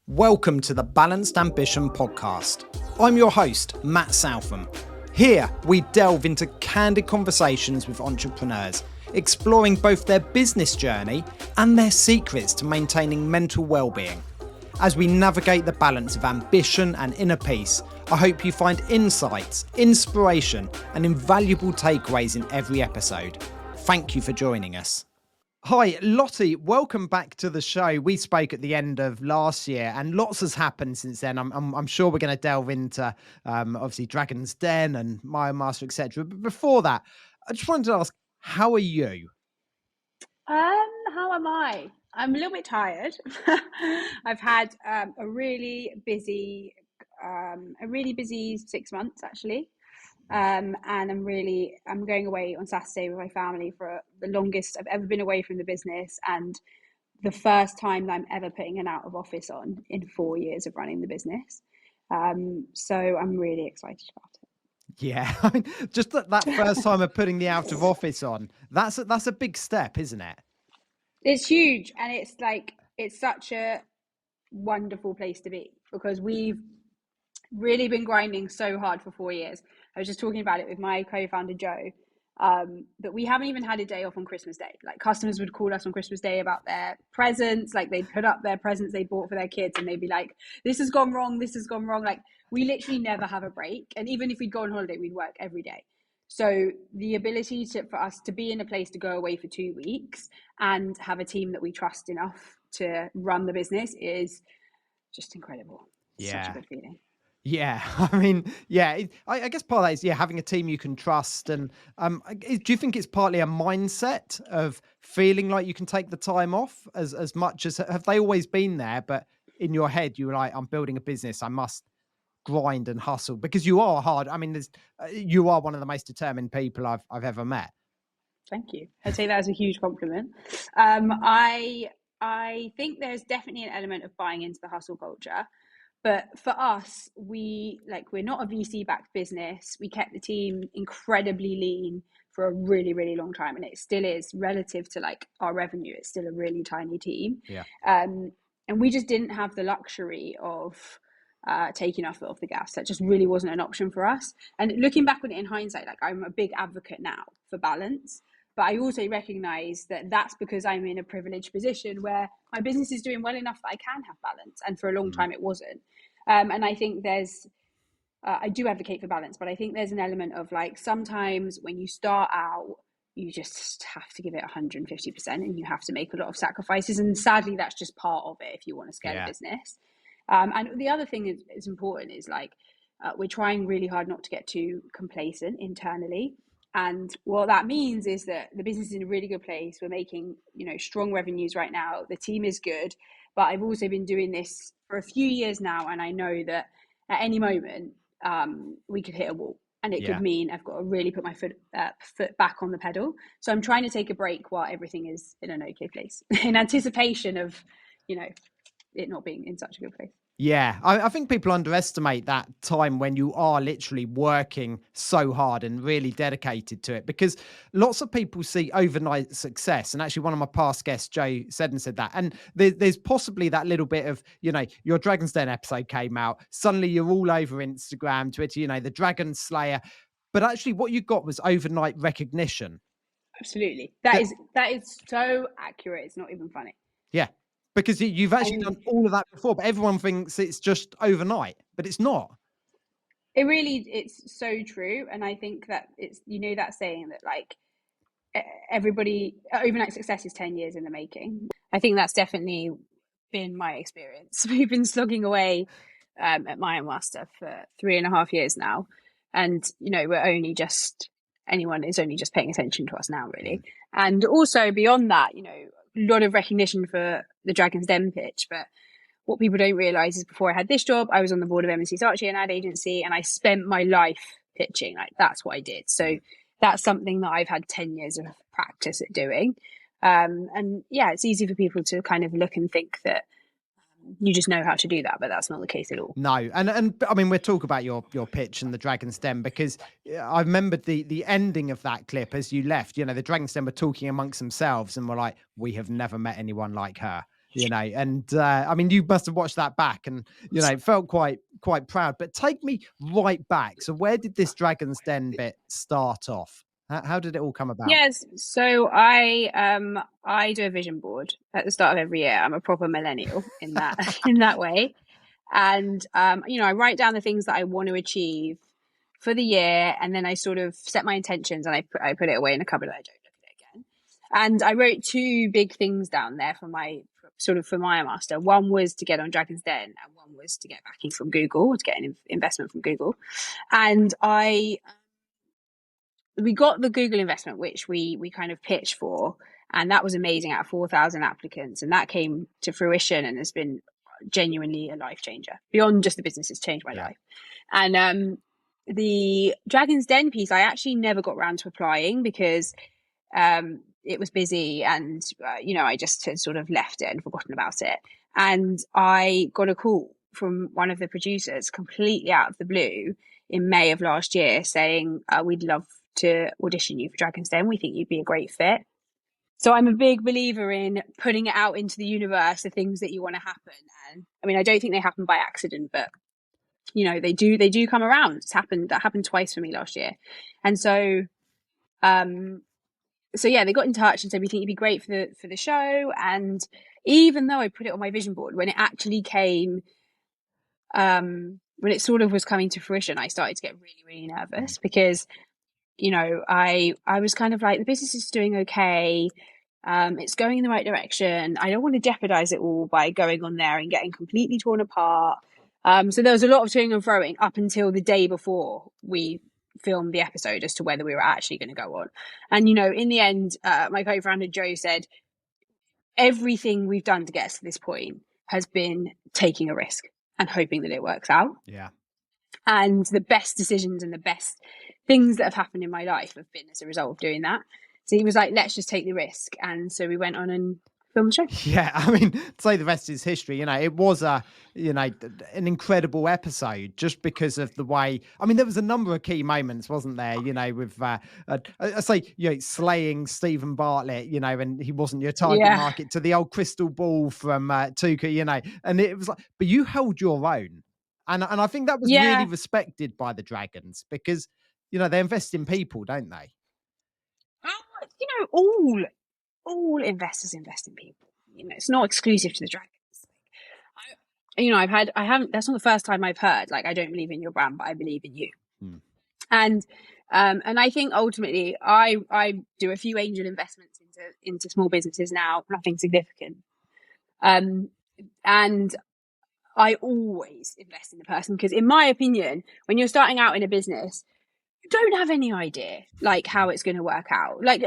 Welcome to the Balanced Ambition podcast. I'm your host, Matt Southam. Here, we delve into candid conversations with entrepreneurs, exploring both their business journey and their secrets to maintaining mental well-being. As we navigate the balance of ambition and inner peace, I hope you find insights, inspiration, and invaluable takeaways in every episode. Thank you for joining us. Hi, Lottie. Welcome back to the show. We spoke at the end of last year, and lots has happened since then. I'm sure we're going to delve into obviously Dragon's Den and My Master, etc. But before that, I just wanted to ask, how are you? How am I? I'm a little bit tired. I've had a really busy 6 months actually. And I'm going away on Saturday with my family for the longest I've ever been away from the business, and the first time that I'm ever putting an out of office on in 4 years of running the business. So I'm really excited about it. Yeah, I mean, just that first time of putting the out of office on, that's a big step, isn't it? It's huge, and it's such a wonderful place to be because we've really been grinding so hard for 4 years. I was just talking about it with my co-founder Joe, that we haven't even had a day off on Christmas Day. Like, customers would call us on Christmas Day about their presents, like they'd put up their presents they bought for their kids, and they'd be like, this has gone wrong, this has gone wrong. Like, we literally never have a break, and even if we'd go on holiday, we'd work every day. So the ability for us to be in a place to go away for 2 weeks and have a team that we trust enough to run the business is just incredible. It's such a good feeling. Yeah, I mean, yeah, I guess part of that is, having a team you can trust. And do you think it's partly a mindset of feeling like you can take the time off as much as, have they always been there, but in your head, you were like, I'm building a business, I must grind and hustle, because you are hard. I mean, you are one of the most determined people I've ever met. Thank you. I'd say that is a huge compliment. I think there's definitely an element of buying into the hustle culture. But for us, we're not a VC-backed business. We kept the team incredibly lean for a really, really long time. And it still is, relative to like our revenue, it's still a really tiny team. Yeah. And we just didn't have the luxury of taking our foot off the gas. That just really wasn't an option for us. And looking back on it in hindsight, like, I'm a big advocate now for balance. But I also recognize that that's because I'm in a privileged position where my business is doing well enough that I can have balance. And for a long time, it wasn't. And I think I do advocate for balance, but I think there's an element of, like, sometimes when you start out, you just have to give it 150% and you have to make a lot of sacrifices. And sadly, that's just part of it if you want to scale a business. And the other thing is important is, like, we're trying really hard not to get too complacent internally. And what that means is that the business is in a really good place. We're making, strong revenues right now. The team is good, but I've also been doing this for a few years now, and I know that at any moment we could hit a wall, and it could mean I've got to really put my foot back on the pedal. So I'm trying to take a break while everything is in an okay place, in anticipation of, it not being in such a good place. Yeah, I think people underestimate that time when you are literally working so hard and really dedicated to it, because lots of people see overnight success. And actually, one of my past guests, Joe said that. And there's possibly that little bit of, your Dragon's Den episode came out. Suddenly you're all over Instagram, Twitter, the Dragon Slayer. But actually what you got was overnight recognition. Absolutely. That is so accurate. It's not even funny. Yeah. Because you've actually done all of that before, but everyone thinks it's just overnight, but it's not. It's so true. And I think that it's, that saying that, like, everybody, overnight success is 10 years in the making. I think that's definitely been my experience. We've been slogging away at My Master for 3.5 years now. And, anyone is only just paying attention to us now, really. And also beyond that, a lot of recognition for the Dragon's Den pitch. But what people don't realize is, before I had this job, I was on the board of M&C Saatchi, an ad agency, and I spent my life pitching. Like, that's what I did. So that's something that I've had 10 years of practice at doing. And yeah, it's easy for people to kind of look and think that you just know how to do that, but that's not the case at all. No. And I mean, we'll talk about your pitch and the Dragon's Den, because I remembered the ending of that clip as you left. The Dragon's Den were talking amongst themselves and were like, we have never met anyone like her. And I mean, you must have watched that back and, felt quite proud. But take me right back. So where did this Dragon's Den bit start off? How did it all come about? Yes, so I do a vision board at the start of every year. I'm a proper millennial in that in that way. And I write down the things that I want to achieve for the year, and then I sort of set my intentions, and I put it away in a cupboard. I don't look at it again. And I wrote two big things down there for my master. One was to get on Dragon's Den, and one was to get backing from Google, to get an investment from Google. And we got the Google investment, which we kind of pitched for, and that was amazing, out of 4,000 applicants, and that came to fruition and has been genuinely a life changer beyond just the business. It's changed my life. And the Dragon's Den piece, I actually never got around to applying because it was busy, and I just had sort of left it and forgotten about it. And I got a call from one of the producers completely out of the blue in May of last year saying, we'd love to audition you for Dragon's Den. We think you'd be a great fit. So I'm a big believer in putting it out into the universe, the things that you want to happen. And I mean, I don't think they happen by accident, but they do come around. That happened twice for me last year. And so yeah, they got in touch and said, we think you'd be great for the show. And even though I put it on my vision board, when it actually came, when it sort of was coming to fruition, I started to get really, really nervous because I was kind of like, the business is doing okay. It's going in the right direction. I don't want to jeopardize it all by going on there and getting completely torn apart. So there was a lot of toing and froing up until the day before we filmed the episode as to whether we were actually going to go on. And, in the end, my co-founder Joe said, everything we've done to get us to this point has been taking a risk and hoping that it works out. Yeah. And the best decisions and the best things that have happened in my life have been as a result of doing that. So he was like, let's just take the risk. And so we went on and filmed the show. Yeah, I mean, to say the rest is history. It was an incredible episode just because of the way. I mean, there was a number of key moments, wasn't there? With I say, slaying Stephen Bartlett, and he wasn't your target market, to the old crystal ball from Tuka, and it was like, but you held your own, and I think that was really respected by the Dragons because they invest in people, don't they? All investors invest in people. It's not exclusive to the Dragons. That's not the first time I've heard, like, I don't believe in your brand, but I believe in you. And I think ultimately I do a few angel investments into small businesses now, nothing significant. And I always invest in the person because, in my opinion, when you're starting out in a business, you don't have any idea like how it's going to work out. Like,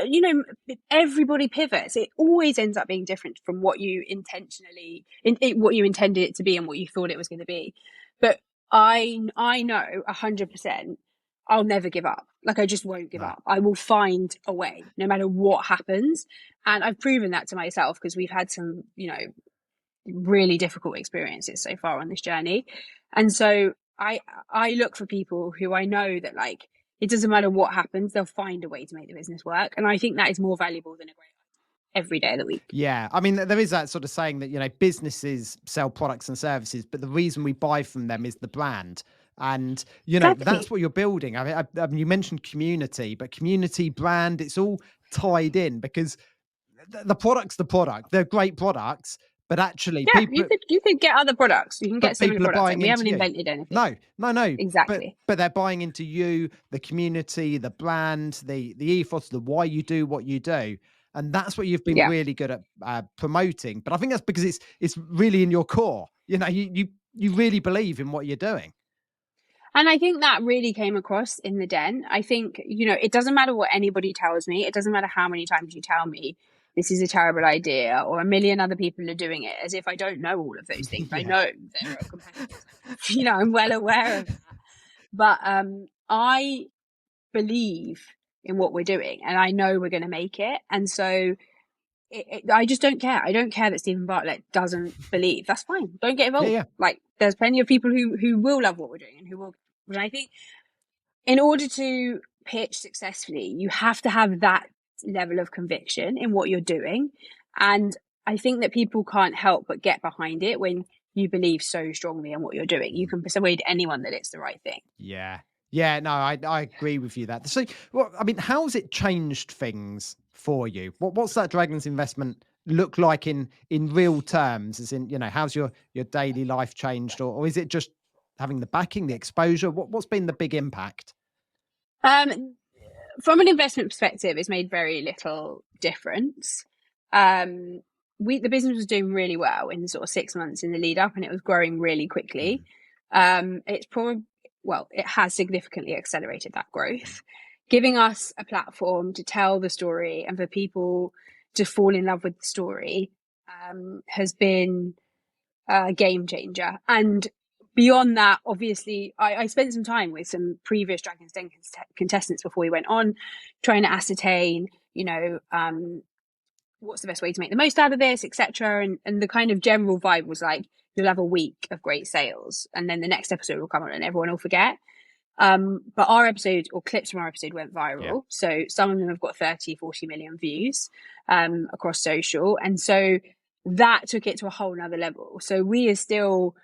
everybody pivots. It always ends up being different from what you what you intended it to be and what you thought it was going to be. But I know 100% I'll never give up. Like, I just won't give up. I will find a way no matter what happens. And I've proven that to myself because we've had some, really difficult experiences so far on this journey. And so I look for people who I know that, like, it doesn't matter what happens, they'll find a way to make the business work. And I think that is more valuable than a great every day of the week. Yeah. I mean, there is that sort of saying that, businesses sell products and services, but the reason we buy from them is the brand. And, Exactly. That's what you're building. I mean, you mentioned community, but community, brand, it's all tied in because the product's the product. They're great products. But actually, people, you could get other products. You can get similar products. We haven't invented anything. No. Exactly. But they're buying into you, the community, the brand, the ethos, the why you do what you do, and that's what you've been really good at promoting. But I think that's because it's really in your core. You really believe in what you're doing. And I think that really came across in the den. I think, it doesn't matter what anybody tells me. It doesn't matter how many times you tell me this is a terrible idea, or a million other people are doing it, as if I don't know all of those things. I know there are competitors. I'm well aware of that. But I believe in what we're doing, and I know we're going to make it. And so I just don't care. I don't care that Stephen Bartlett doesn't believe. That's fine. Don't get involved. Like, there's plenty of people who will love what we're doing and who will. And I think in order to pitch successfully, you have to have that level of conviction in what you're doing. And I think that people can't help but get behind it when you believe so strongly in what you're doing. You can persuade anyone that it's the right thing. Yeah. Yeah, no, I agree with you that. So, well, I mean, how's it changed things for you? What's that Dragons investment look like in real terms? As in, how's your daily life changed, or is it just having the backing, the exposure? What's been the big impact? Um, from an investment perspective, it's made very little difference. The business was doing really well in the sort of 6 months in the lead up, and it was growing really quickly. It has significantly accelerated that growth, giving us a platform to tell the story and for people to fall in love with the story. Has been a game changer. And beyond that, obviously, I spent some time with some previous Dragon's Den contestants before we went on, trying to ascertain, what's the best way to make the most out of this, etc. And the kind of general vibe was like, you'll have a week of great sales, and then the next episode will come on and everyone will forget. But our episode, or clips from our episode, went viral. Yeah. So some of them have got 30, 40 million views across social. And so that took it to a whole nother level. So we are still,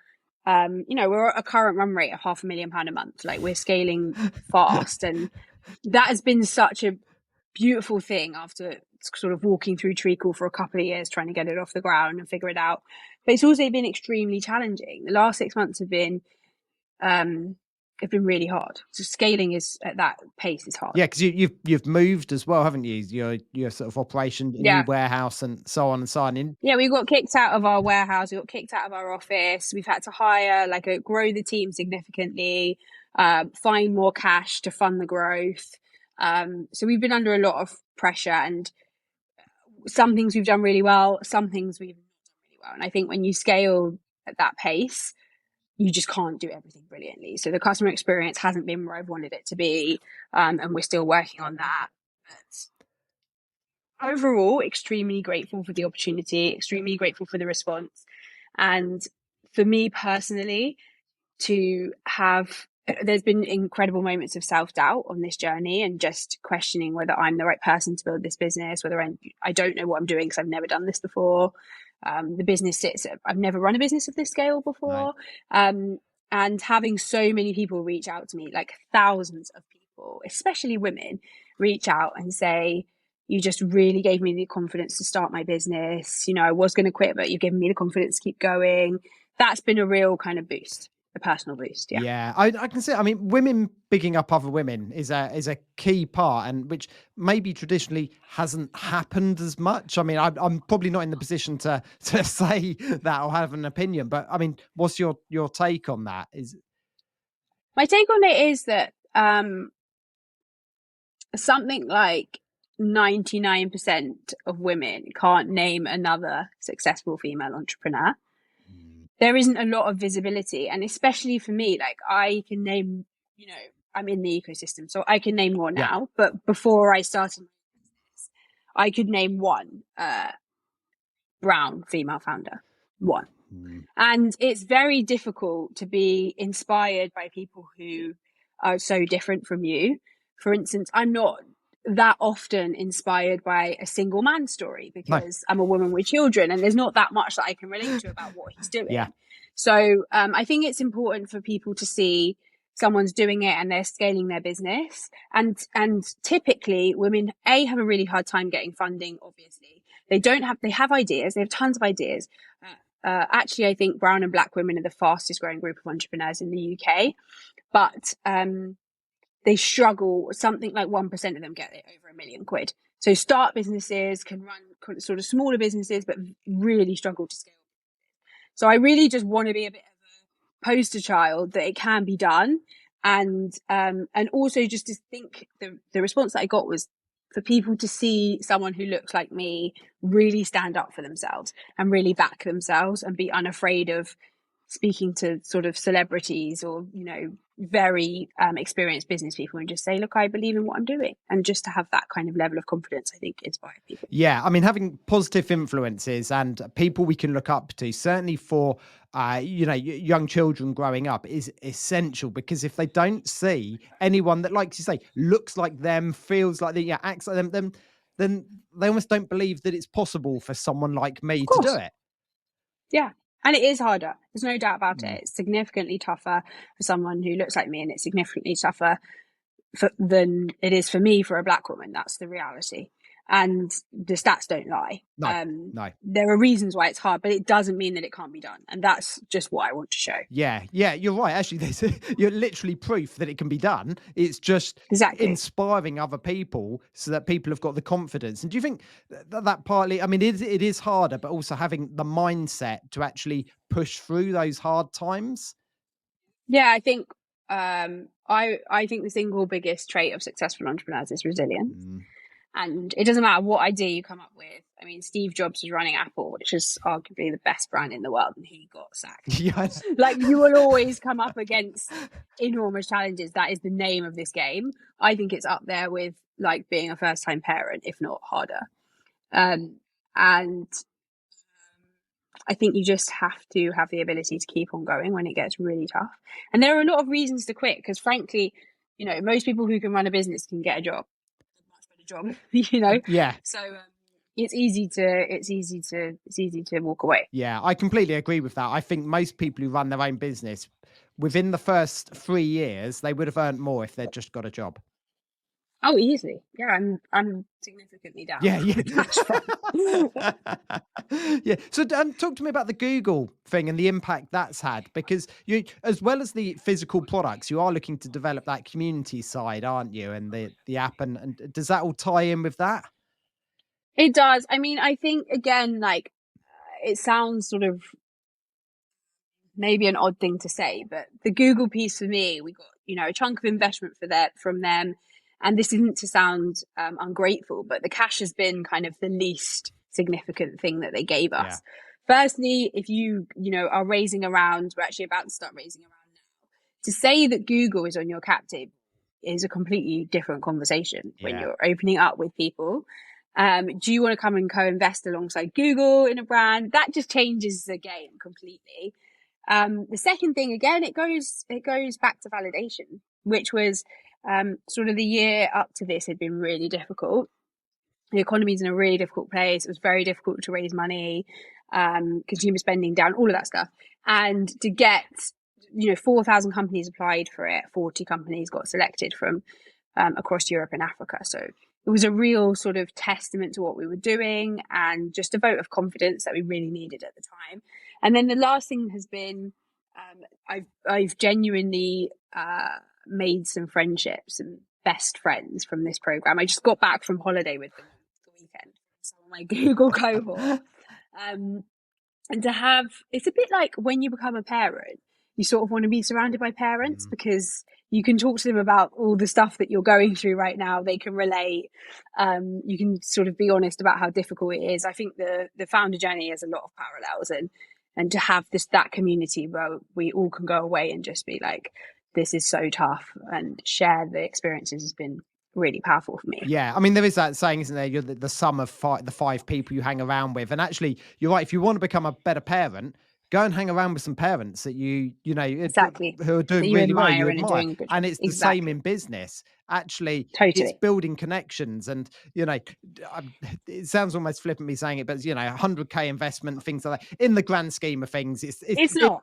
we're at a current run rate of £500,000 a month. Like, we're scaling fast. And that has been such a beautiful thing after sort of walking through treacle for a couple of years, trying to get it off the ground and figure it out. But it's also been extremely challenging. The last 6 months have been really hard. So scaling is at that pace is hard. Yeah, because you've moved as well, haven't you? Your sort of operation, new warehouse, and so on and so on. Yeah, we got kicked out of our warehouse. We got kicked out of our office. We've had to hire, grow the team significantly, find more cash to fund the growth. So we've been under a lot of pressure, and some things we've done really well, some things we've not done really well. And I think when you scale at that pace, you just can't do everything brilliantly. So the customer experience hasn't been where I've wanted it to be, and we're still working on that. But overall, extremely grateful for the opportunity, extremely grateful for the response. And for me personally, there's been incredible moments of self-doubt on this journey, and just questioning whether I'm the right person to build this business, whether I don't know what I'm doing because I've never done this before. The business I've never run a business of this scale before. Right. And having so many people reach out to me, like thousands of people, especially women, reach out and say, you just really gave me the confidence to start my business. I was going to quit, but you've given me the confidence to keep going. That's been a real kind of boost. A personal boost. Yeah, I can see. I mean, women bigging up other women is a key part, and which maybe traditionally hasn't happened as much. I mean, I'm probably not in the position to say that or have an opinion, but I mean, what's your take on that? My take on it is that something like 99% of women can't name another successful female entrepreneur. There isn't a lot of visibility. And especially for me, I can name, I'm in the ecosystem, so I can name more now. Yeah. But before I started my business, I could name one brown female founder. One. And it's very difficult to be inspired by people who are so different from you. For instance, I'm not that often inspired by a single man story because I'm a woman with children, and there's not that much that I can relate to about what he's doing. Yeah. So I think it's important for people to see someone's doing it and they're scaling their business. And typically women, have a really hard time getting funding, obviously. They have ideas. They have tons of ideas. Actually, I think brown and black women are the fastest growing group of entrepreneurs in the UK. But they struggle. Something like 1% of them get it over £1 million. So start businesses, can run sort of smaller businesses, but really struggle to scale. So I really just want to be a bit of a poster child that it can be done. And also just to think the response that I got was for people to see someone who looks like me really stand up for themselves and really back themselves and be unafraid of speaking to sort of celebrities or, very experienced business people and just say, look, I believe in what I'm doing. And just to have that kind of level of confidence, I think, inspire people. Yeah. I mean, having positive influences and people we can look up to, certainly for, young children growing up, is essential, because if they don't see anyone that, like you say, looks like them, feels like them, acts like them, then then they almost don't believe that it's possible for someone like me Of to do course. it. Yeah. And it is harder. There's no doubt about it. It's significantly tougher for someone who looks like me, and it's significantly tougher than it is for me for a black woman. That's the reality. And the stats don't lie. No. There are reasons why it's hard, but it doesn't mean that it can't be done. And that's just what I want to show. Yeah, you're right. Actually, you're literally proof that it can be done. It's just Exactly. inspiring other people so that people have got the confidence. And do you think that partly, I mean, it is harder, but also having the mindset to actually push through those hard times? Yeah, I think I think the single biggest trait of successful entrepreneurs is resilience. And it doesn't matter what idea you come up with. I mean, Steve Jobs was running Apple, which is arguably the best brand in the world, and he got sacked. Yes. Like, you will always come up against enormous challenges. That is the name of this game. I think it's up there with like being a first-time parent, if not harder. And I think you just have to have the ability to keep on going when it gets really tough. And there are a lot of reasons to quit, because frankly, you know, most people who can run a business can get a job, a much better job, you know? Yeah. So it's easy to walk away. Yeah, I completely agree with that. I think most people who run their own business, within the first 3 years, they would have earned more if they'd just got a job. Oh, easily. Yeah, I'm significantly down. Yeah. Yeah. So talk to me about the Google thing and the impact that's had, because you, as well as the physical products, you are looking to develop that community side, aren't you? And the app, and does that all tie in with that? It does. I mean, I think, again, like, it sounds sort of maybe an odd thing to say, but the Google piece for me, we got, you know, a chunk of investment from them. And this isn't to sound ungrateful, but the cash has been kind of the least significant thing that they gave us. Yeah. Firstly, if you are raising around, we're actually about to start raising around now. To say that Google is on your cap table is a completely different conversation when you're opening up with people. Do you want to come and co-invest alongside Google in a brand? That just changes the game completely. The second thing, again, it goes back to validation, which was sort of the year up to this had been really difficult. The economy's in a really difficult place. It was very difficult to raise money, consumer spending down, all of that stuff. And to get, 4,000 companies applied for it, 40 companies got selected from across Europe and Africa. So it was a real sort of testament to what we were doing, and just a vote of confidence that we really needed at the time. And then the last thing has been, I've genuinely made some friendships and best friends from this program. I just got back from holiday with them the weekend, some of my Google cohort. And to have, it's a bit like when you become a parent, you sort of want to be surrounded by parents, because you can talk to them about all the stuff that you're going through right now. They can relate. You can sort of be honest about how difficult it is. I think the founder journey has a lot of parallels, and to have that community where we all can go away and just be like, this is so tough, and share the experiences has been really powerful for me. Yeah, I mean, there is that saying, isn't there? You're the sum of the 5 people you hang around with. And actually, you're right. If you want to become a better parent, go and hang around with some parents that exactly who are doing really well, you admire. And it's the same in business. Actually, it's building connections. And it sounds almost flippant me saying it, but 100K investment, things like that, in the grand scheme of things, it's not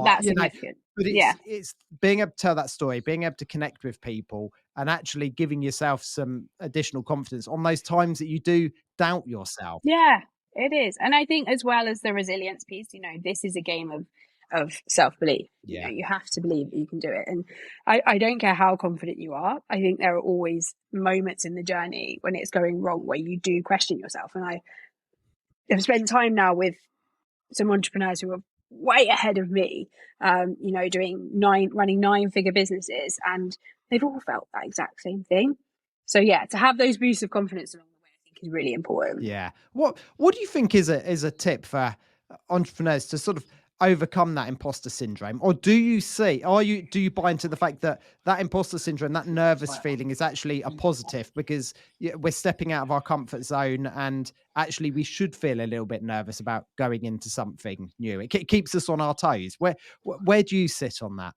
that significant. But it's being able to tell that story, being able to connect with people, and actually giving yourself some additional confidence on those times that you do doubt yourself. Yeah, it is. And I think, as well as the resilience piece, this is a game of self-belief. You have to believe that you can do it. And I don't care how confident you are. I think there are always moments in the journey when it's going wrong where you do question yourself. And I have spent time now with some entrepreneurs who are way ahead of me, running 9-figure businesses, and they've all felt that exact same thing. So to have those boosts of confidence along the way, I think, is really important. Yeah. What do you think is a tip for entrepreneurs to sort of overcome that imposter syndrome? Or do you buy into the fact that imposter syndrome, that nervous feeling, is actually a positive, because we're stepping out of our comfort zone, and actually we should feel a little bit nervous about going into something new? It keeps us on our toes. Where do you sit on that?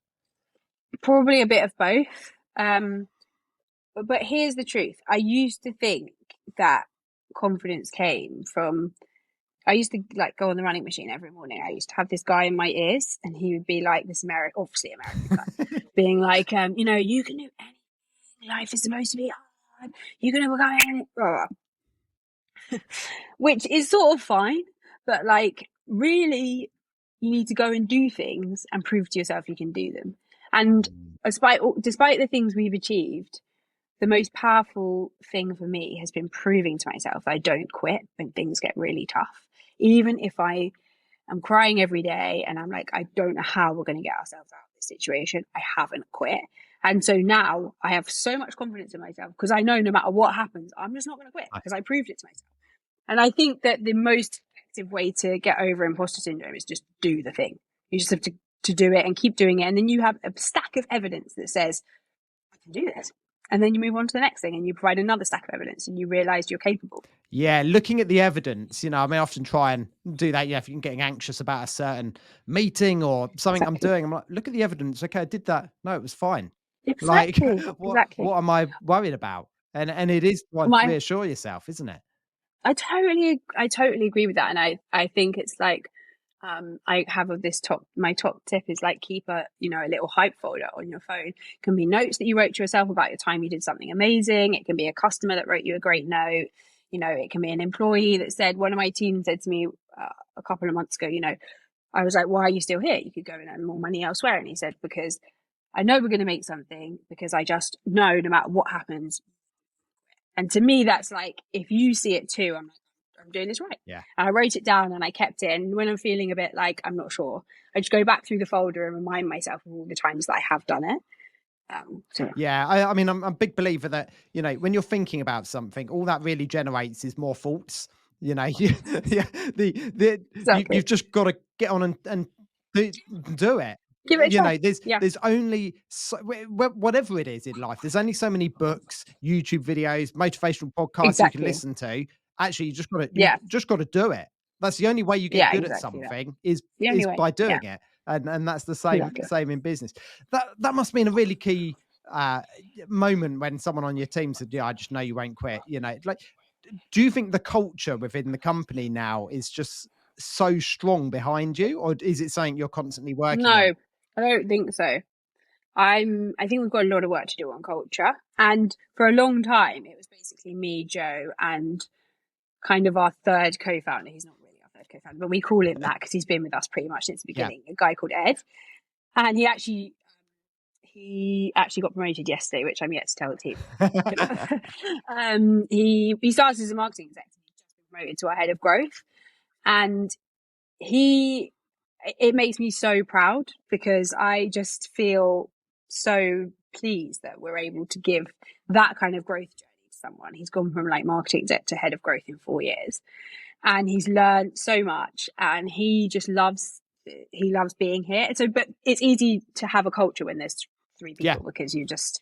Probably a bit of both. But here's the truth. I used to think that confidence came from, I used to like go on the running machine every morning. I used to have this guy in my ears, and he would be like this obviously American guy, being like, you know, you can do anything. Life is supposed to be hard. You can overcome anything. Which is sort of fine, but like really, you need to go and do things and prove to yourself you can do them. And despite the things we've achieved, the most powerful thing for me has been proving to myself that I don't quit when things get really tough. Even if I am crying every day and I'm like, I don't know how we're going to get ourselves out of this situation, I haven't quit. And so now I have so much confidence in myself because I know no matter what happens, I'm just not going to quit because I proved it to myself. And I think that the most effective way to get over imposter syndrome is just do the thing. You just have to do it and keep doing it. And then you have a stack of evidence that says, I can do this. And then you move on to the next thing and you provide another stack of evidence and you realize you're capable. Yeah, looking at the evidence, you know, I mean, I often try and do that. Yeah, if you're getting anxious about a certain meeting or something I'm doing, I'm like, look at the evidence. Okay, I did that. No, it was fine. Like, what am I worried about? And it is to reassure yourself, isn't it? I totally agree with that. And I think it's like, I have my top tip is like keep a little hype folder on your phone. It can be notes that you wrote to yourself about your time you did something amazing. It can be a customer that wrote you a great note. You know, it can be an employee that said, one of my team said to me a couple of months ago, you know, I was like, why are you still here? You could go and earn more money elsewhere. And he said, because I know we're going to make something, because I just know no matter what happens. And to me, that's like, if you see it too, I'm like, I'm doing this right. Yeah. And I wrote it down and I kept it. And when I'm feeling a bit like I'm not sure, I just go back through the folder and remind myself of all the times that I have done it. Yeah, I mean, I'm a big believer that, you know, when you're thinking about something, all that really generates is more thoughts. You know, Exactly. you've just got to get on and do it. Give it a You try. know, there's only whatever it is in life. There's only so many books, YouTube videos, motivational podcasts you can listen to. Actually, you just got to do it. That's the only way you get good at something is by doing it. And that's the same in business. That must have been a really key moment when someone on your team said, yeah, I just know you won't quit. You know, like, do you think the culture within the company now is just so strong behind you, or is it something you're constantly working on? No, I don't think so. I think we've got a lot of work to do on culture. And for a long time, it was basically me, Joe, and kind of our third co-founder. He's not really our third co-founder, but we call him that because he's been with us pretty much since the beginning. A guy called Ed, and he actually got promoted yesterday, which I'm yet to tell the team. He started as a marketing executive. He's just been promoted to our head of growth, and it makes me so proud because I just feel so pleased that we're able to give that kind of growth journey to someone. He's gone from like marketing exec to head of growth in 4 years, and he's learned so much, and he loves being here. So, but it's easy to have a culture when there's 3 people because you're just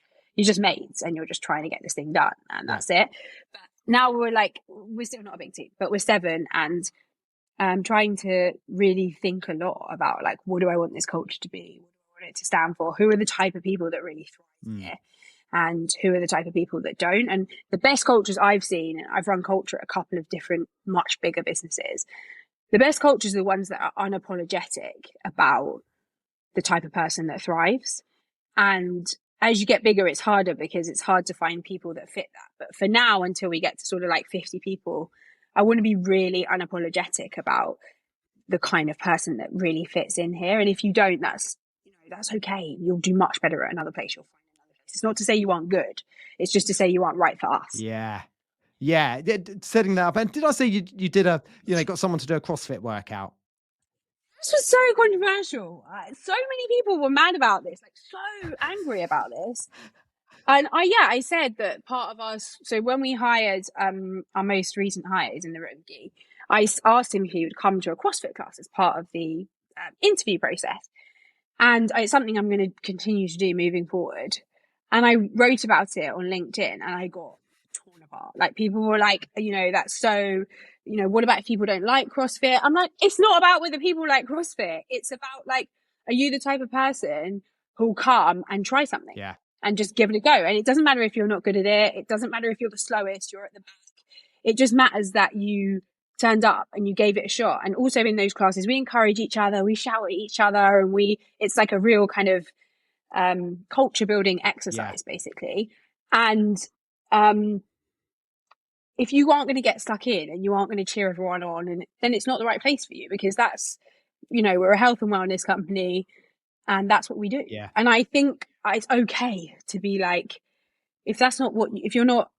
mates and you're just trying to get this thing done, and that's it. But now we're still not a big team, but we're 7, and trying to really think a lot about like, what do I want this culture to be? What do I want it to stand for? Who are the type of people that really thrive here? And who are the type of people that don't? And the best cultures I've seen, and I've run culture at a couple of different, much bigger businesses. The best cultures are the ones that are unapologetic about the type of person that thrives. And as you get bigger, it's harder because it's hard to find people that fit that. But for now, until we get to sort of like 50 people, I want to be really unapologetic about the kind of person that really fits in here. And if you don't, that's okay. You'll do much better at another place. You'll find another place. It's not to say you aren't good. It's just to say you aren't right for us. Yeah. Setting that up. And did I say you did got someone to do a CrossFit workout? This was so controversial. So many people were mad about this, like so angry about this. And I said that part of us. So when we hired our most recent hires in the rookie, I asked him if he would come to a CrossFit class as part of the interview process. And it's something I'm going to continue to do moving forward. And I wrote about it on LinkedIn, and I got torn apart. Like, people were like, that's so, what about if people don't like CrossFit? I'm like, it's not about whether people like CrossFit. It's about like, are you the type of person who'll come and try something? Yeah. And just give it a go. And it doesn't matter if you're not good at it. It doesn't matter if you're the slowest, you're at the back. It just matters that you turned up and you gave it a shot. And also in those classes, we encourage each other, we shout at each other, and it's like a real kind of culture building exercise, basically. And if you aren't going to get stuck in and you aren't going to cheer everyone on, and then it's not the right place for you, because that's, we're a health and wellness company, and that's what we do. Yeah. And I think it's okay to be like, if you're not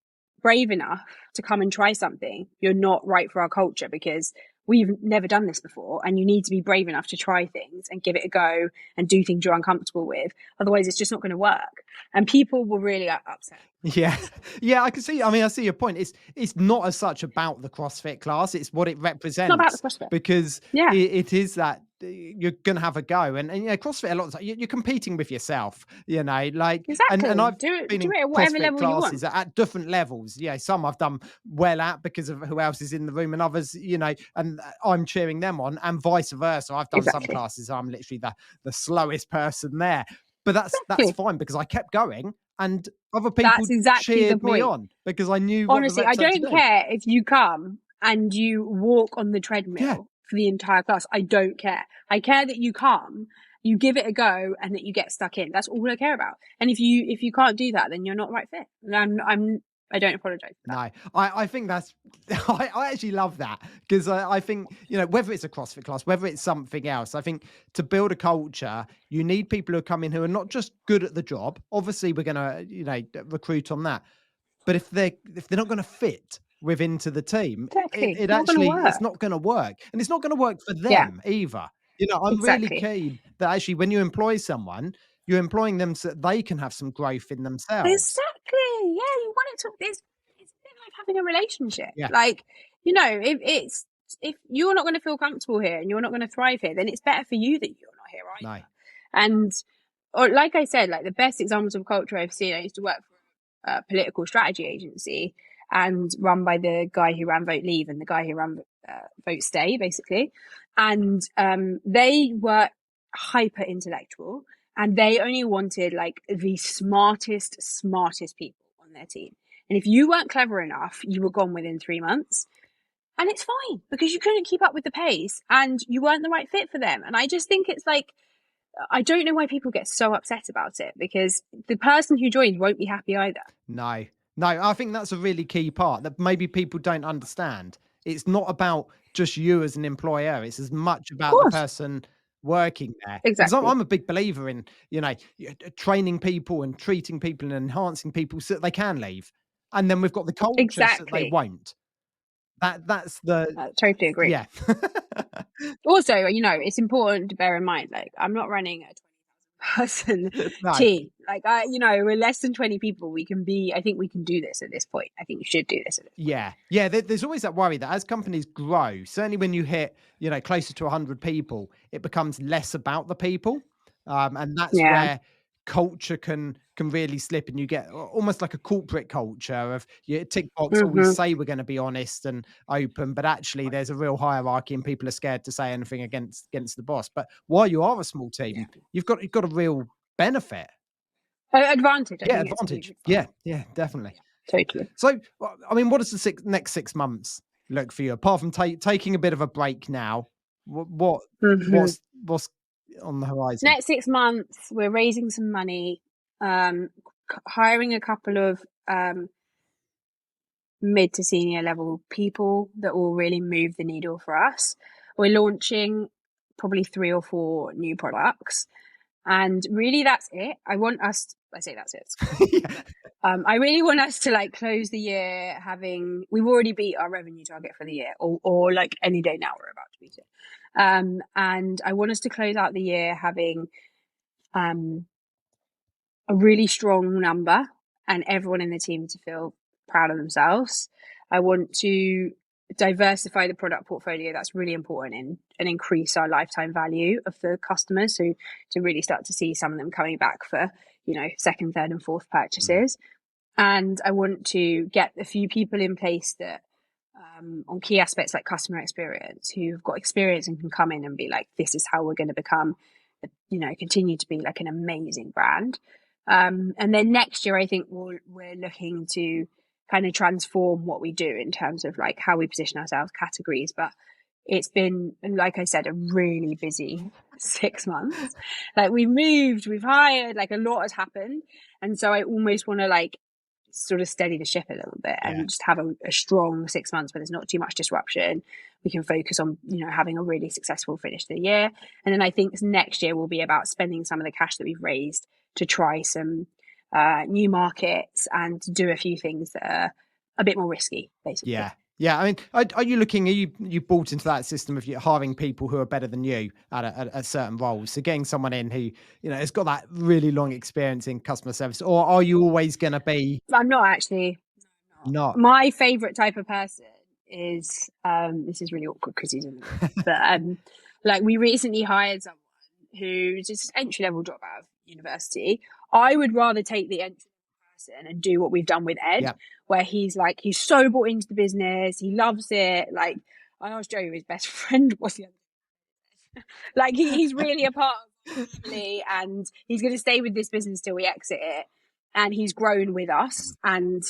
brave enough to come and try something, you're not right for our culture, because we've never done this before, and you need to be brave enough to try things and give it a go and do things you're uncomfortable with. Otherwise, it's just not going to work. And people will really upset. Yeah. Yeah, I can see. I mean, I see your point. It's not as such about the CrossFit class. It's what it represents. It's not about the CrossFit. Because Yeah. it is that you're going to have a go. And CrossFit, a lot of the time, you're competing with yourself, like, exactly. And I've do been it in at whatever CrossFit level classes you want. at different levels. Yeah. Some I've done well at because of who else is in the room, and others, and I'm cheering them on, and vice versa. I've done some classes, I'm literally the slowest person there. But that's fine, because I kept going, and other people That's exactly cheered the point. me on because I knew Honestly, what the reps I don't care if you come and you walk on the treadmill for the entire class. I don't care. I care that you come, you give it a go, and that you get stuck in. That's all I care about. And if you can't do that, then you're not right fit. And I don't apologize for that. No, I think that's, I actually love that, because I think, whether it's a CrossFit class, whether it's something else, I think to build a culture, you need people who come in who are not just good at the job. Obviously, we're going to, recruit on that. But if they're not going to fit into the team, it actually, it's not going to work. And it's not going to work for them either. I'm really keen that actually when you employ someone, you're employing them so that they can have some growth in themselves. Exactly. Yeah, you want it to. It's a bit like having a relationship. Yeah. Like, if you're not going to feel comfortable here and you're not going to thrive here, then it's better for you that you're not here either. No. And, or like I said, like the best examples of culture I've seen, I used to work for a political strategy agency, and run by the guy who ran Vote Leave and the guy who ran Vote Stay, basically. And they were hyper intellectual, and they only wanted like the smartest people on their team. And if you weren't clever enough, you were gone within 3 months. And it's fine, because you couldn't keep up with the pace and you weren't the right fit for them. And I just think it's like, I don't know why people get so upset about it, because the person who joins won't be happy either. No, I think that's a really key part that maybe people don't understand. It's not about just you as an employer. It's as much about the person working there. Exactly. Because I'm a big believer in, training people and treating people and enhancing people so that they can leave. And then we've got the culture so that they won't. That's the... totally agree. Yeah. Also, it's important to bear in mind, like, I'm not running a 20,000 person team. Like, we're less than 20 people. I think we can do this at this point. I think we should do this at this point. Yeah. There's always that worry that as companies grow, certainly when you hit, closer to 100 people, it becomes less about the people. And that's where culture can really slip, and you get almost like a corporate culture of tick box. We say we're going to be honest and open, but actually there's a real hierarchy and people are scared to say anything against the boss. But while you are a small team, you've got a real benefit. Advantage. Advantage. Yeah, definitely. Totally. So, I mean, what does the next 6 months look for you, apart from taking a bit of a break now? What's on the horizon? Next 6 months, we're raising some money, hiring a couple of mid to senior level people that will really move the needle for us. We're launching probably 3 or 4 new products, and really that's it. I say that's it. I really want us to like close the year we've already beat our revenue target for the year, or like any day now we're about to beat it. And I want us to close out the year having a really strong number, and everyone in the team to feel proud of themselves. I want to diversify the product portfolio. That's really important, and increase our lifetime value of the customers. So to really start to see some of them coming back for, second, third and fourth purchases. And I want to get a few people in place that on key aspects like customer experience, who've got experience and can come in and be like, this is how we're going to become, continue to be like an amazing brand. And then next year, I think we're looking to kind of transform what we do in terms of like how we position ourselves, categories. But it's been, like I said, a really busy 6 months. Like we've moved, we've hired, like a lot has happened. And so I almost want to like sort of steady the ship a little bit and just have a strong 6 months where there's not too much disruption. We can focus on, having a really successful finish to the year. And then I think next year will be about spending some of the cash that we've raised to try some new markets and do a few things that are a bit more risky, basically. Yeah. I mean, are you bought into that system of you hiring people who are better than you at certain roles? So getting someone in who, has got that really long experience in customer service, or are you always going to be? I'm not actually. Not. My favorite type of person is, this is really awkward because he's in the but like we recently hired someone who's just entry level drop out of university. I would rather take the entry person and do what we've done with Ed, where he's so bought into the business, he loves it. Like I asked Joe who his best friend was the other like he's really a part of the family and he's going to stay with this business till we exit it, and he's grown with us, and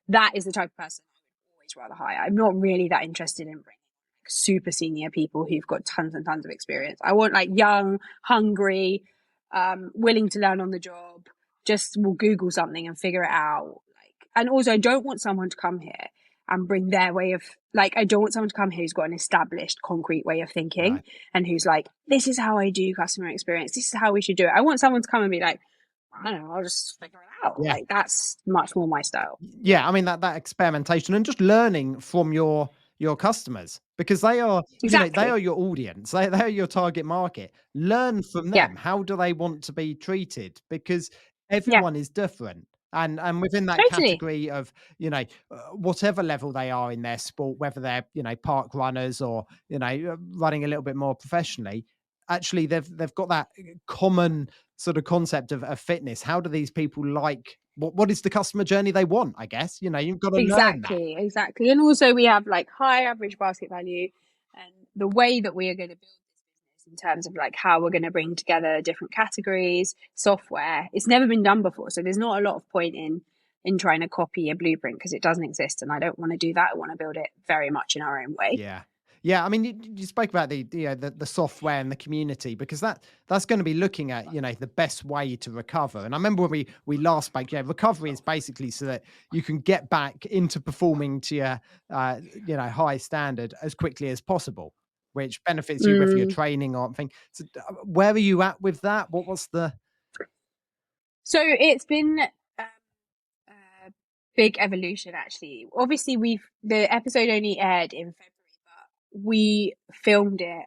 that is the type of person I would always rather hire. I'm not really that interested in bringing super senior people who've got tons and tons of experience. I want like young, hungry, willing to learn on the job, just will Google something and figure it out. And also I don't want someone to come here and bring their way of, like, I don't want someone to come here who's got an established concrete way of thinking and who's like, this is how I do customer experience, this is how we should do it. I want someone to come and be like, I don't know, I'll just figure it out. Like that's much more my style. Yeah, I mean that experimentation and just learning from your customers, because they are they are your audience, they are your target market. Learn from them. How do they want to be treated? Because everyone is different. And within that category of whatever level they are in their sport, whether they're park runners or running a little bit more professionally, actually they've got that common sort of concept of fitness. How do these people like, what is the customer journey they want? I guess you've got to learn that. Exactly. And also we have like high average basket value, and the way that we are going to build this business in terms of like how we're going to bring together different categories, software, it's never been done before. So there's not a lot of point in trying to copy a blueprint because it doesn't exist, and I don't want to do that. I want to build it very much in our own way. Yeah, I mean, you spoke about the software and the community, because that's going to be looking at the best way to recover. And I remember when we last spoke, recovery is basically so that you can get back into performing to your high standard as quickly as possible, which benefits you with your training or anything. So where are you at with that? What's the? So it's been a big evolution, actually. Obviously, the episode only aired in February. We filmed it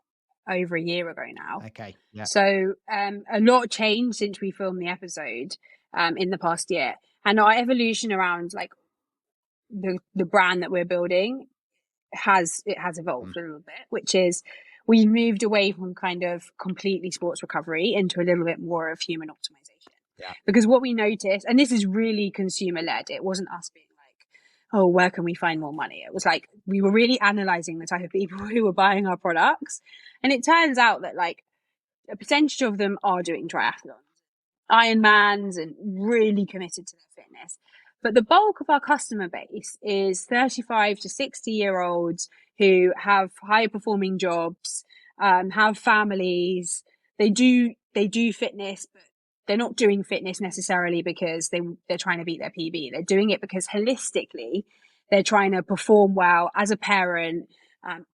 over a year ago now. Okay. Yeah. So a lot changed since we filmed the episode in the past year. And our evolution around like the brand that we're building has evolved a little bit, which is we moved away from kind of completely sports recovery into a little bit more of human optimization. Yeah. Because what we noticed, and this is really consumer led, it wasn't us being oh, where can we find more money? It was like we were really analyzing the type of people who were buying our products. And it turns out that like a percentage of them are doing triathlons, Ironmans, and really committed to their fitness. But the bulk of our customer base is 35 to 60-year-olds who have high performing jobs, have families. They do fitness, but they're not doing fitness necessarily because they're trying to beat their PB. They're doing it because holistically, they're trying to perform well as a parent,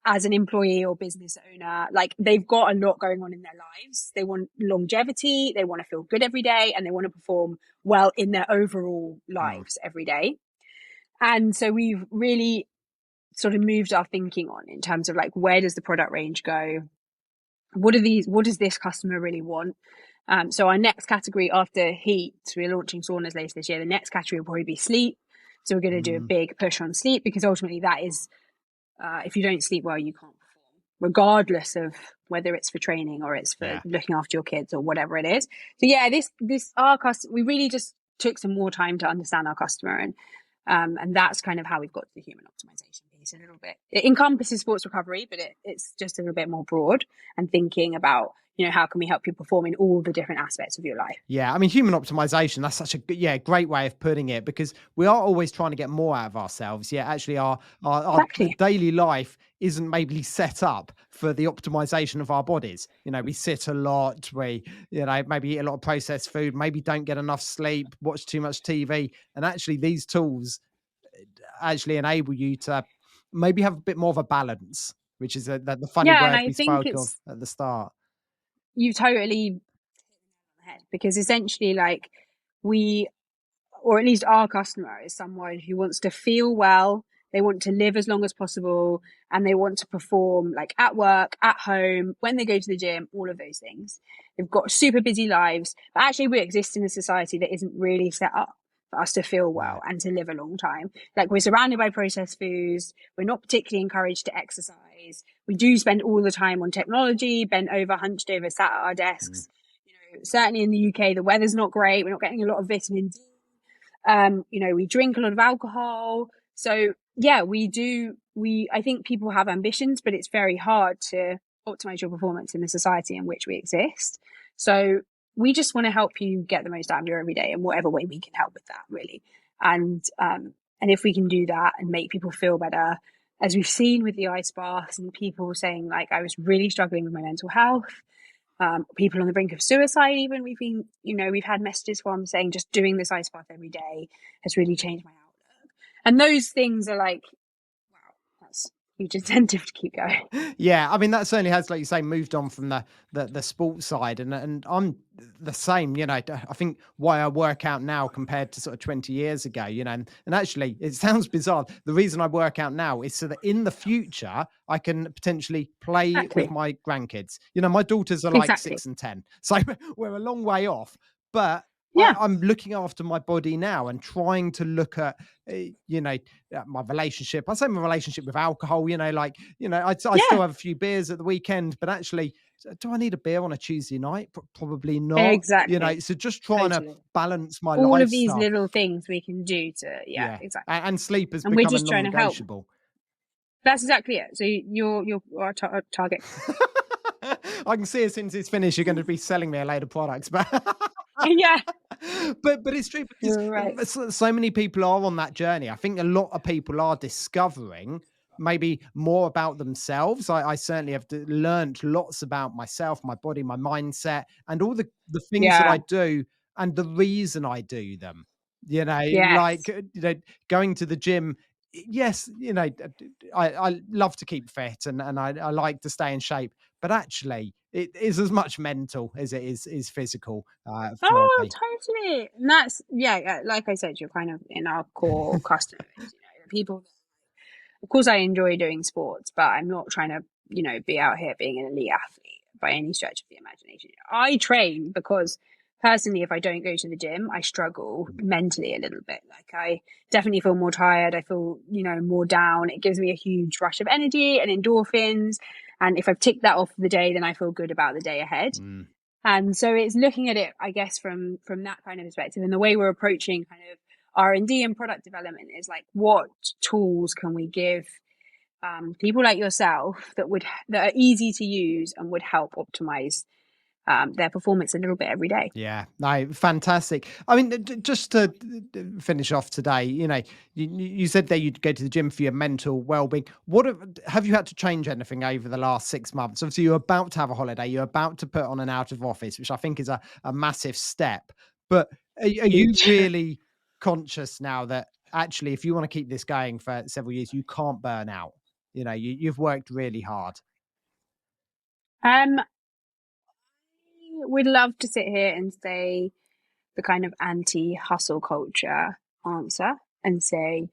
as an employee or business owner. Like they've got a lot going on in their lives. They want longevity. They want to feel good every day, and they want to perform well in their overall lives every day. And so we've really sort of moved our thinking on in terms of like, where does the product range go? What does this customer really want? So our next category after heat, we're launching saunas later this year. The next category will probably be sleep. So we're going to do a big push on sleep, because ultimately that is, if you don't sleep well, you can't perform, regardless of whether it's for training or it's for looking after your kids or whatever it is. So our customer, we really just took some more time to understand our customer, and that's kind of how we've got to the human optimization piece. it's a little bit, it encompasses sports recovery, but it's just a little bit more broad, and thinking about, how can we help you perform in all the different aspects of your life. Yeah, I mean, human optimization, that's such a great way of putting it, because we are always trying to get more out of ourselves. Yeah, actually our Exactly. daily life isn't maybe set up for the optimization of our bodies. We sit a lot, we, maybe eat a lot of processed food, maybe don't get enough sleep, watch too much TV. And actually these tools actually enable you to maybe have a bit more of a balance, which is the funny Yeah, and word I we think spoke of it's, at the start. you totally head, because essentially, like, we, or at least our customer, is someone who wants to feel well, they want to live as long as possible, and they want to perform, like, at work, at home, when they go to the gym, all of those things. They've got super busy lives, but actually we exist in a society that isn't really set up for us to feel well Right. and to live a long time. Like, we're surrounded by processed foods, we're not particularly encouraged to exercise, we do spend all the time on technology, bent over, hunched over, sat at our Mm. desks. Certainly in the UK, the weather's not great, we're not getting a lot of vitamin D. We drink a lot of alcohol. So yeah, I think people have ambitions, but it's very hard to optimize your performance in the society in which we exist. So we just want to help you get the most out of your every day in whatever way we can help with that, really. And if we can do that and make people feel better, as we've seen with the ice baths and people saying, like, I was really struggling with my mental health, people on the brink of suicide, even we've had messages from saying just doing this ice bath every day has really changed my outlook. And those things are like, wow, that's huge incentive to keep going. Yeah, I mean, that certainly has, like you say, moved on from the sports side, and I'm the same. I think why I work out now compared to sort of 20 years ago, and actually it sounds bizarre. The reason I work out now is so that in the future I can potentially play with Exactly. my grandkids. My daughters are like Exactly. 6 and 10, so we're a long way off, but Yeah. I'm looking after my body now and trying to look at, my relationship. I say my relationship with alcohol, I Yeah. still have a few beers at the weekend, but actually, do I need a beer on a Tuesday night? Probably not. Exactly. So just trying to Totally. balance my All of these lifestyle. little things we can do to, yeah, Yeah. exactly. And sleep has And we're become a just trying to help. non-negotiable. That's exactly it. So you're our target. I can see as soon as it's finished, you're going to be selling me a load of products, but Yeah, but it's true, because you're right. so many people are on that journey. I think a lot of people are discovering maybe more about themselves. I certainly have learned lots about myself, my body, my mindset, and all the things that Yeah. I do and the reason I do them. Like, Yes. going to the gym. Yes, I love to keep fit, and I like to stay in shape, but actually it is as much mental as it is physical, for Oh, me. totally. And that's, yeah, like I said, you're kind of in our core customer base, the people. Of course, I enjoy doing sports, but I'm not trying to, be out here being an elite athlete by any stretch of the imagination. I train because personally, if I don't go to the gym, I struggle mentally a little bit. Like, I definitely feel more tired. I feel, more down. It gives me a huge rush of energy and endorphins. And if I've ticked that off for the day, then I feel good about the day ahead. Mm. And so it's looking at it, I guess, from that kind of perspective, and the way we're approaching kind of R&D and product development is like, what tools can we give people like yourself that are easy to use and would help optimize their performance a little bit every day. Yeah, no, fantastic. I mean, just to finish off today, you said that you'd go to the gym for your mental well-being. What have you had to change anything over the last 6 months? Obviously, you're about to have a holiday. You're about to put on an out of office, which I think is a massive step. But are you Huge. really conscious now that actually, if you want to keep this going for several years, you can't burn out? You've worked really hard. I would love to sit here and say the kind of anti-hustle culture answer and say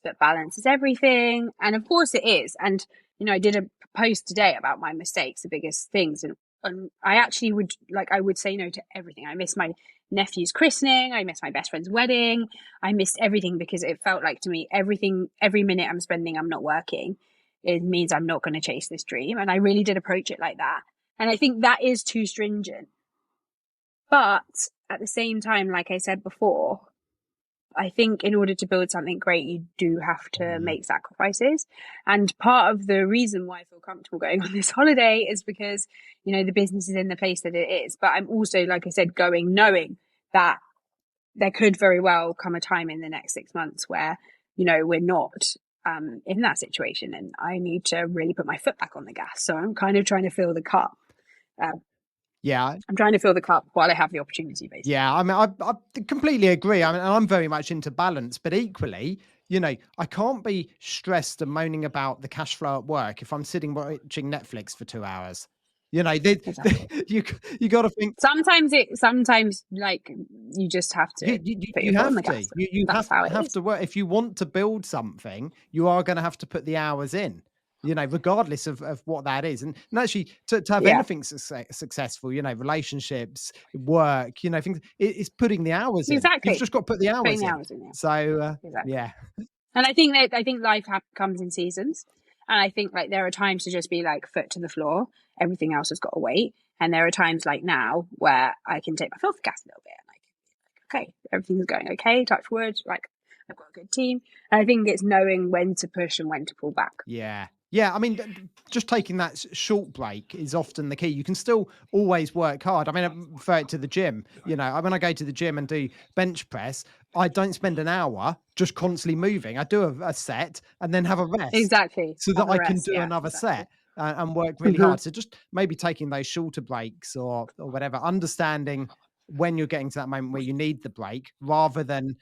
that balance is everything. And of course it is. And, I did a post today about my mistakes, the biggest things. And I actually I would say no to everything. I missed my nephew's christening. I missed my best friend's wedding. I missed everything because it felt like, to me, every minute I'm spending, I'm not working. It means I'm not going to chase this dream. And I really did approach it like that. And I think that is too stringent. But at the same time, like I said before, I think in order to build something great, you do have to make sacrifices. And part of the reason why I feel comfortable going on this holiday is because, the business is in the place that it is. But I'm also, like I said, going knowing that there could very well come a time in the next 6 months where, we're not in that situation, and I need to really put my foot back on the gas. So I'm kind of trying to fill the cup. Yeah. I'm trying to fill the cup while I have the opportunity, basically. Yeah, I mean, I completely agree. I mean, I'm very much into balance, but equally, I can't be stressed and moaning about the cash flow at work if I'm sitting watching Netflix for 2 hours. Exactly. You got to think. Sometimes like you just have to put your foot on the gas. That's how it have is. to work. If you want to build something, you are going to have to put the hours in. Regardless of what that is. And actually to have anything successful, relationships, work, things, it's putting the hours in. Exactly. You've just got to put the hours Putting the in. hours in, yeah. So, Exactly. yeah. And I think life comes in seasons. And I think like there are times to just be like foot to the floor. Everything else has got to wait. And there are times like now where I can take my foot off the gas a little bit. And I can be like, okay, everything's going okay, touch wood. Like I've got a good team. And I think it's knowing when to push and when to pull back. Yeah. Yeah, I mean, just taking that short break is often the key. You can still always work hard. I mean, I refer it to the gym. When I go to the gym and do bench press, I don't spend an hour just constantly moving. I do a set and then have a rest. Exactly. So that I can do another set and work really hard. So just maybe taking those shorter breaks or whatever, understanding when you're getting to that moment where you need the break rather than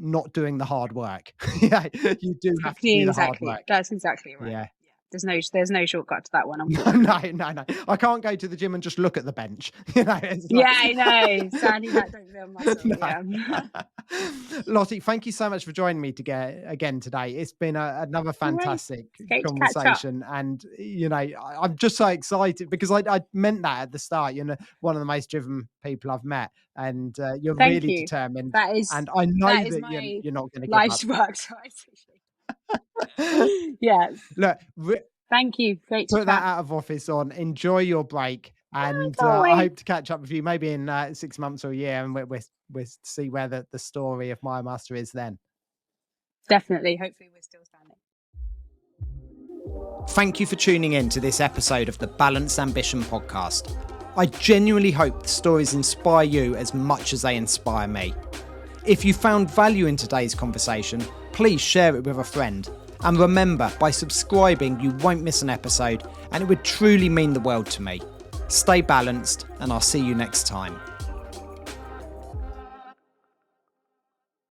not doing the hard work. Yeah, you do have to do the hard work. That's exactly right. Yeah. There's no shortcut to that one. No. I can't go to the gym and just look at the bench. I know. Sadly, that don't feel muscle. Yeah. Lottie, thank you so much for joining me again today. It's been another fantastic conversation, and I'm just so excited because I meant that at the start. One of the most driven people I've met, and you're really determined. That is, and I know that you're not going to give life's up. work. So I appreciate it. Yeah. Look, thank you. Great to put that out of office on. Enjoy your break, and I hope to catch up with you maybe in 6 months or a year, and we'll see where the story of My Master is then. Definitely. Hopefully, we're still standing. Thank you for tuning in to this episode of the Balanced Ambition podcast. I genuinely hope the stories inspire you as much as they inspire me. If you found value in today's conversation, please share it with a friend. And remember, by subscribing, you won't miss an episode, and it would truly mean the world to me. Stay balanced, and I'll see you next time.